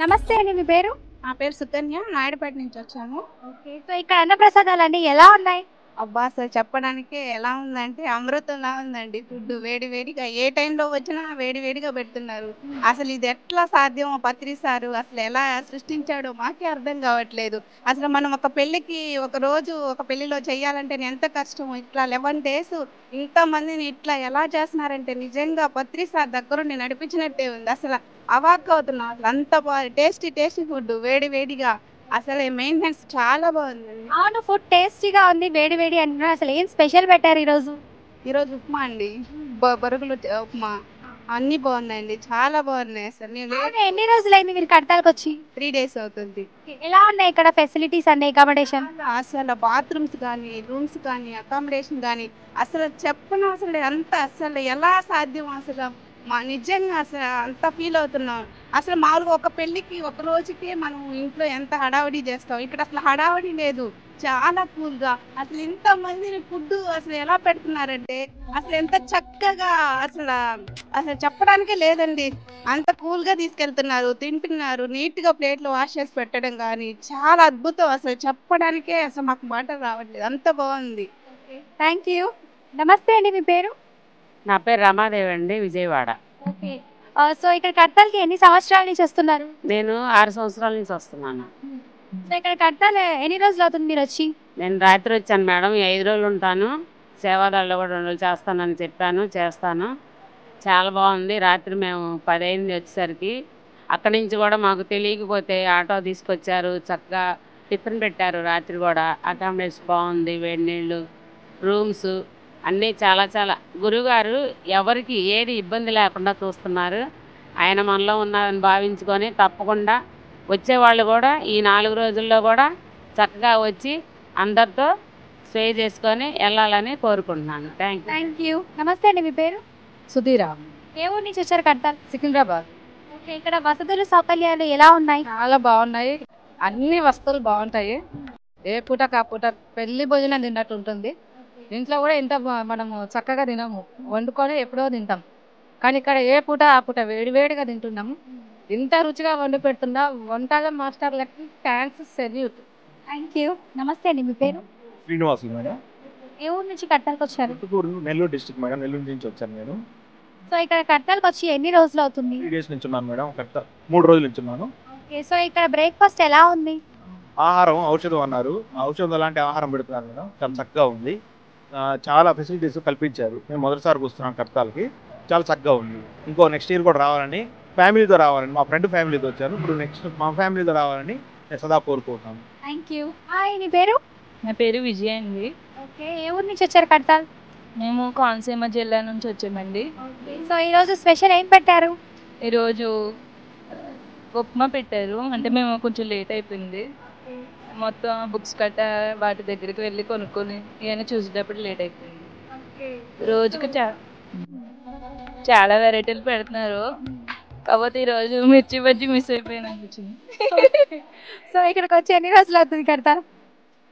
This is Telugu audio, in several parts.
నమస్తే అండి. మీ పేరు? నా పేరు సుకన్య. నాయుడుపేట నుంచి వచ్చాము. ఓకే. సో, ఇక్కడ అన్నప్రసాదాలన్నీ ఎలా ఉన్నాయి? అబ్బా! అసలు చెప్పడానికే ఎలా ఉందంటే అమృతంలా ఉందండి ఫుడ్డు. వేడి వేడిగా ఏ టైంలో వచ్చినా వేడి వేడిగా పెడుతున్నారు. అసలు ఇది ఎట్లా సాధ్యమో పత్రి సారు అసలు ఎలా సృష్టించాడో మాకే అర్థం కావట్లేదు. అసలు మనం ఒక పెళ్ళికి ఒక రోజు ఒక పెళ్ళిలో చేయాలంటే ఎంత కష్టమో ఇట్లా 11 డేస్ ఇంతమందిని ఇట్లా ఎలా చేస్తున్నారంటే నిజంగా పత్రి సార్ దగ్గరుండి నడిపించినట్టే ఉంది. అసల అవాక్కవుతున్నాం. అసలు అంత టేస్టీ టేస్టీ ఫుడ్డు వేడి వేడిగా అసలు మెయింటెనెన్స్ చాలా బాగుందండి. అవును. ఫుడ్ టేస్టీగా ఉంది. వేడి వేడి అంటున్నారు. అసలు ఏం స్పెషల్ పెట్టారు ఈరోజు? ఈరోజు ఉప్మా అండి. బొరుగులు ఉప్మా. అన్నీ బాగున్నాయండి. చాలా బాగున్నాయి అసలు. అవును. ఎన్ని రోజులైంది మీరు కడతాలకొచ్చి? 3 డేస్ అవుతుంది. ఎలా ఉన్నాయి ఇక్కడ ఫెసిలిటీస్ అన్ని అకామిడేషన్? అసలు బాత్రూమ్స్ కానీ, రూమ్స్ కానీ, అకామిడేషన్ గానీ అసలు చెప్పనవసరం లేదు. అంత అసలు ఎలా సాధ్యం అసలు నిజంగా అసలు అంత ఫీల్ అవుతున్నాం. అసలు మామూలుగా ఒక పెళ్ళికి ఒక రోజుకే మనం ఇంట్లో ఎంత హడావిడి చేస్తాం. ఇక్కడ అసలు హడావిడి లేదు. చాలా కూల్‌గా అసలు ఇంతమందిని ఫుడ్డు అసలు ఎలా పెడుతున్నారంటే అసలు ఎంత చక్కగా అసల అసలు చెప్పడానికే లేదండి. అంత కూల్‌గా తీసుకెళ్తున్నారు. తింటున్నారు. నీట్‌గా ప్లేట్‌లో వాష్ చేసి పెట్టడం గానీ, చాలా అద్భుతం అసలు చెప్పడానికే అసలు మాకు మాటలు రావట్లేదు. అంత బావుంది. Thank you. నమస్తే అండి. మీ పేరు? నా పేరు రమాదేవి అండి, విజయవాడ. ఓకే. సో, ఇక్కడ కడతాలకి ఎన్ని సంవత్సరాల నుంచి వస్తున్నారు? నేను 6 సంవత్సరాల నుంచి వస్తున్నాను. సో, ఇక్కడ కడతాల్ ఎన్ని రోజులవుతుంది మీరొచ్చి? నేను రాత్రి వచ్చాను మేడం. ఈ 5 రోజులు ఉంటాను. సేవాదాల్లో కూడా 2 రోజులు చేస్తానని చెప్పాను, చేస్తాను. చాలా బాగుంది. రాత్రి మేము 10 అయింది వచ్చేసరికి. అక్కడి నుంచి కూడా మాకు తెలియకపోతే ఆటో తీసుకొచ్చారు. చక్కగా టిఫిన్ పెట్టారు రాత్రి కూడా. అకామిడేషన్ బాగుంది. వేడి నీళ్ళు, రూమ్స్ అన్నీ చాలా చాలా గురువుగారు ఎవరికి ఏది ఇబ్బంది లేకుండా చూస్తున్నారు. ఆయన మనలో ఉన్నారని భావించుకొని తప్పకుండా వచ్చేవాళ్ళు కూడా ఈ 4 రోజుల్లో కూడా చక్కగా వచ్చి అందరితో స్టే చేసుకొని వెళ్ళాలని కోరుకుంటున్నాను. Thank you. Thank you. నమస్తే అండి. మీ పేరు? సుధీరా, ఏ ఊరు నుంచి వచ్చారు కడతాల్? సికింద్రాబాద్. ఓకే. ఇక్కడ వసతులు, సౌకర్యాలు ఎలా ఉన్నాయి? చాలా బాగున్నాయి. అన్ని వస్తువులు బాగుంటాయి. ఏ పూట కా పూట పెళ్లి భోజనం తిన్నట్టు ఉంటుంది. ఇంట్లో కూడా ఇంత మనము చక్కగా తినము, వండుకొని ఎప్పుడో తింటాం. కానీ ఇక్కడ ఏ పూట ఆ పూట వేడివేడిగా తింటున్నాము. ఇంత రుచిగా వండి పెడుతున్నా వంటల మాస్టర్లకి థ్యాంక్స్, సెల్యూట్. Thank you. నమస్తే అండి. మీ పేరు? శ్రీనివాసులు మేడం. ఏ ఊరు నుంచి కడతాలకు వచ్చారు? Puttur Nellore district madam. నెల్లూరు నుంచి వచ్చాను నేను. సో, ఇక్కడ కడతాలకు వచ్చి ఎన్ని రోజులు అవుతుంది? 3 డేస్ నుంచి ఉన్నాను మేడం. కరెక్ట్ 3 రోజులు నుంచి ఉన్నాను. ఓకే. సో, ఇక్కడ బ్రేక్ఫాస్ట్ ఎలా ఉంది? ఆహారం ఔషధం అన్నారు. ఔషధం లాంటి ఆహారం పెడుతున్నారు మేడం. చాలా చక్కగా ఉంది. చాలా ఫెసిలిటీస్ కల్పించారు. మేము మొదటిసారి వస్తున్నాం కడతాలకి. చాలా చక్కగా ఉంది. ఇంకో నెక్స్ట్ ఇయర్ కూడా రావాలని, ఫ్యామిలీతో రావాలని, మా ఫ్రెండ్ ఫ్యామిలీతో వచ్చాను. ఇప్పుడు నెక్స్ట్ మా ఫ్యామిలీతో రావాలని నేను సదా కోరుకుంటున్నాను. Thank you. హాయ్. నీ పేరు? నా పేరు విజయ అండి. ఓకే. ఏ ఊరు నుంచి వచ్చారు కడతాల్? మేము కోనసీమ జిల్లా నుంచి వచ్చామండి. ఓకే. సో, ఈరోజు స్పెషల్ ఏం పెట్టారు? ఈరోజు ఉప్మా పెట్టారు. అంటే మేము కొంచెం లేట్ అయిపోయింది. మొత్తం బుక్స్ కట్ట వాటి దగ్గరికి వెళ్ళి కొనుక్కొని ఇవన్నీ చూసేటప్పుడు లేట్ అయిపోయింది. రోజుకి చాలా వెరైటీలు పెడుతున్నారు. కాకపోతే ఈరోజు మిర్చి బజ్జీ మిస్ అయిపోయాను అనిపించింది. సో, ఇక్కడికి వచ్చి ఎన్ని రోజులు అవుతుంది కడతాల్?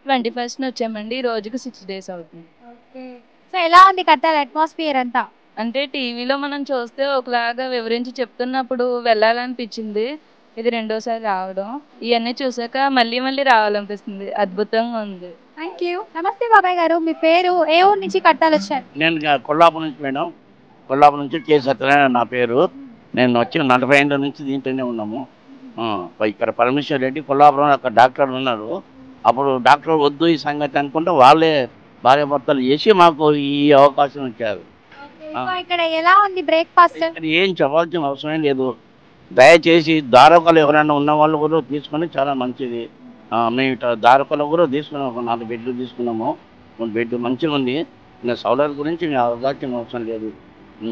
21st వచ్చామండి. ఈ రోజుకి 6 డేస్ అవుతుంది. ఓకే. సో, ఎలా ఉంది కడతాల్ అట్మాస్ఫియర్ అంతా? అంటే టీవీలో మనం చూస్తే ఒకలాగా వివరించి చెప్తున్నప్పుడు వెళ్ళాలనిపించింది. ఇది రెండోసారి రావడం. ఇవన్నీ చూసాక మళ్ళీ మళ్ళీ రావాలనిపిస్తుంది. అద్భుతంగా ఉంది. Thank you. నమస్తే బాబాయ్ గారు. మీ పేరు? ఏ ఊరు నుంచి కడతాల్ వచ్చారు? నేను కొల్లాపూర్ నుంచి మేడం. కొల్లాపూర్ నుంచి కే సత్యనారాయణ నా పేరు. నేను వచ్చిన 40 ఏళ్ళ నుంచి దీంట్లోనే ఉన్నాము. ఇక్కడ పరమేశ్వర్ రెడ్డి కొల్లాపురం అక్కడ డాక్టర్ ఉన్నారు. అప్పుడు డాక్టర్ వద్దు ఈ సంగతి అనుకుంటే వాళ్ళే భార్యాభర్తలు చేసి మాకు ఈ అవకాశం ఇచ్చారు. సో, ఇక్కడ ఎలా ఉంది బ్రేక్ఫాస్ట్? ఇక్కడ ఏం చెప్పాల్సిన అవసరం లేదు. దయచేసి దారకాలు ఎవరైనా ఉన్న వాళ్ళు కూడా తీసుకొని చాలా మంచిది. మేము ఇట్లా దారకాలు కూడా తీసుకున్నాం. ఒక 4 బెడ్లు తీసుకున్నాము. 3 బెడ్ మంచిగా ఉంది. ఇంకా సౌలభ్యం గురించి మేము అవగాహన అవసరం లేదు.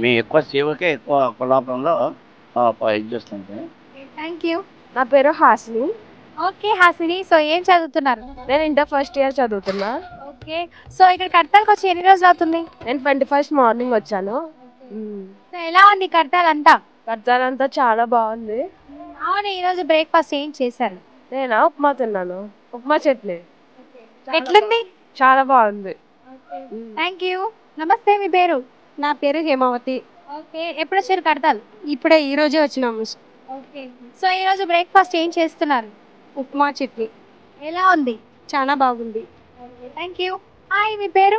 మేము ఎక్కువ సేవకే ఎక్కువ కొల్లాపురంలో ఇది చేస్తాం. Thank you. నా పేరు హాసిని. ఓకే. హాసిని. సో, ఏం చదువుతున్నారు? నేను ఇంటర్ ఫస్ట్ ఇయర్ చదువుతున్నా. ఓకే. సో, ఇక్కడ కడతాలకు వచ్చి ఎన్ని రోజులు అవుతుంది? నేను 21st మార్నింగ్ వచ్చాను. సో, ఎలా ఉంది కడతాల్ అంతా? కడతాలంతా చాలా బాగుంది. అవును. ఈరోజు బ్రేక్ఫాస్ట్ ఏం చేశారు? నేను ఉప్మా తిన్నాను. ఉప్మా చట్నీ ఎట్లుంది? చాలా బాగుంది. Thank you. నమస్తే. మీ పేరు? నా పేరు హేమావతి. ఓకే. ఎప్పుడు వచ్చారు కడతాల్? ఇప్పుడే ఈ రోజే వచ్చినాము. ఓకే. సో ఈరోజు బ్రేక్ఫాస్ట్ ఏం చేస్తున్నారు? ఉప్మా చట్నీ ఎలా ఉంది? చాలా బాగుంది. Thank you. హాయ్, మీ పేరు?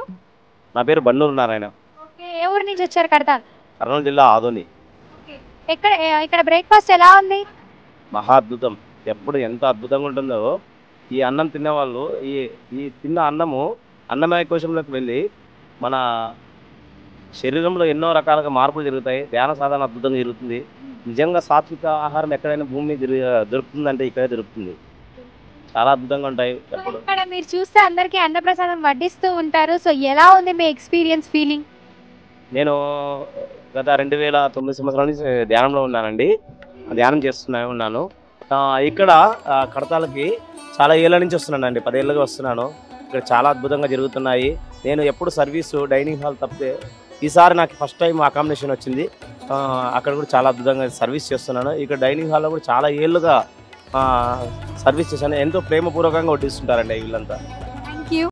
నా పేరు బండూరు నారాయణ. ఓకే. ఏ ఊరు నుంచి వచ్చారు కడతాల్? కర్నూలు జిల్లా ఆదోని. ఇక్కడ బ్రేక్ఫాస్ట్ ఎలా ఉంది? మహా అద్భుతం. ఎప్పుడు ఎంత అద్భుతంగా ఉంటుందో ఈ అన్నం తినేవాళ్ళు ఈ తిన్న అన్నము అన్నమయ కోశంలోకి వెళ్ళి మన శరీరంలో ఎన్నో రకాలుగా మార్పులు జరుగుతాయి. ధ్యాన సాధన అద్భుతంగా జరుగుతుంది. నిజంగా సాత్విక ఆహారం ఎక్కడైనా భూమి మీద దొరుకుతుందంటే ఇక్కడే దొరుకుతుంది. చాలా అద్భుతంగా ఉంటాయి. ఎప్పుడు ఇక్కడ మీరు చూస్తే అందరికీ అన్నప్రసాదం వడ్డిస్తూ ఉంటారు. సో ఎలా ఉంది మీ ఎక్స్పీరియన్స్, ఫీలింగ్? నేను గత 2009 సంవత్సరాల నుంచి ధ్యానంలో ఉన్నానండి. ధ్యానం ఉన్నాను. ఇక్కడ కడతాలకి చాలా ఏళ్ళ నుంచి వస్తున్నానండి. 10 ఏళ్ళుగా వస్తున్నాను. ఇక్కడ చాలా అద్భుతంగా జరుగుతున్నాయి. నేను ఎప్పుడు సర్వీసు డైనింగ్ హాల్ తప్పితే ఈసారి నాకు ఫస్ట్ టైం అకామిడేషన్ వచ్చింది. అక్కడ కూడా చాలా అద్భుతంగా సర్వీస్ చేస్తున్నాను. ఇక్కడ డైనింగ్ హాల్లో కూడా చాలా ఏళ్ళుగా సర్వీస్ చేశాను. ఎంతో ప్రేమపూర్వకంగా వడ్డిస్తుంటారండి వీళ్ళంతా.